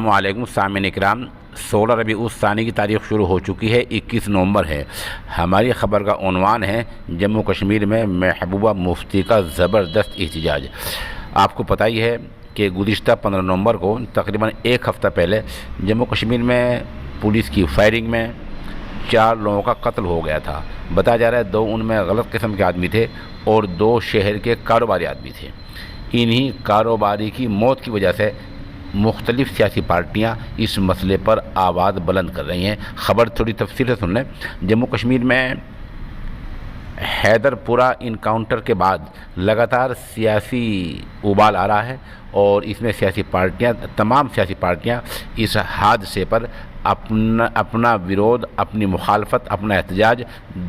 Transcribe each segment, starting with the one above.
السلام علیکم سامعین اکرام، 16 ربیع الثانی کی تاریخ شروع ہو چکی ہے، 21 نومبر ہے۔ ہماری خبر کا عنوان ہے جموں کشمیر میں محبوبہ مفتی کا زبردست احتجاج۔ آپ کو پتہ ہی ہے کہ گزشتہ 15 نومبر کو تقریباً ایک ہفتہ پہلے جموں کشمیر میں پولیس کی فائرنگ میں 4 لوگوں کا قتل ہو گیا تھا۔ بتایا جا رہا ہے 2 ان میں غلط قسم کے آدمی تھے اور 2 شہر کے کاروباری آدمی تھے۔ انہی کاروباری کی موت کی وجہ سے مختلف سیاسی پارٹیاں اس مسئلے پر آواز بلند کر رہی ہیں۔ خبر تھوڑی تفصیل سے سن لیں۔ جموں کشمیر میں حیدر پورہ انکاؤنٹر کے بعد لگاتار سیاسی ابال آ رہا ہے اور اس میں تمام سیاسی پارٹیاں اس حادثے پر اپنا ورود، اپنی مخالفت، اپنا احتجاج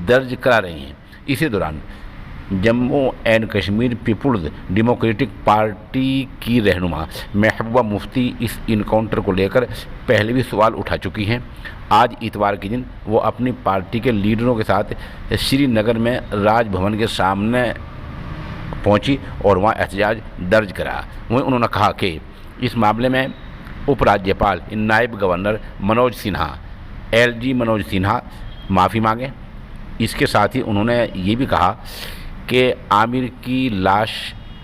درج کرا رہی ہیں۔ اسی دوران Jammu and Kashmir Peoples Democratic Party کی رہنما محبوبہ مفتی اس انکاؤنٹر کو لے کر پہلے بھی سوال اٹھا چکی ہیں۔ آج اتوار کے دن وہ اپنی پارٹی کے لیڈروں کے ساتھ سری نگر میں راج بھون کے سامنے پہنچی اور وہاں احتجاج درج کرایا۔ وہیں انہوں نے کہا کہ اس معاملے میں اپ راجیپال نائب گورنر منوج سنہا معافی مانگیں۔ اس کے ساتھ ہی انہوں نے یہ بھی کہا کہ عامر کی لاش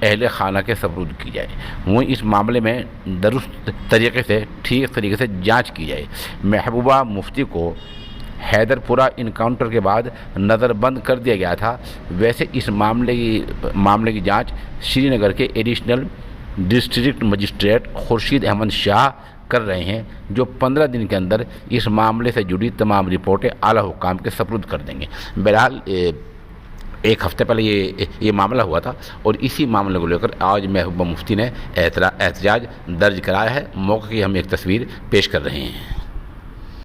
اہل خانہ کے سپرد کی جائے، وہ اس معاملے میں درست طریقے سے ٹھیک طریقے سے جانچ کی جائے۔ محبوبہ مفتی کو حیدر پورہ انکاؤنٹر کے بعد نظر بند کر دیا گیا تھا۔ ویسے اس معاملے کی جانچ سری نگر کے additional district magistrate Khurshid Ahmad Shah کر رہے ہیں، جو 15 دن کے اندر اس معاملے سے جڑی تمام رپورٹیں اعلیٰ حکام کے سپرد کر دیں گے۔ بہرحال ایک ہفتے پہلے یہ معاملہ ہوا تھا اور اسی معاملے کو لے کر آج محبوبہ مفتی نے احتجاج درج کرایا ہے۔ موقع کی ہم ایک تصویر پیش کر رہے ہیں۔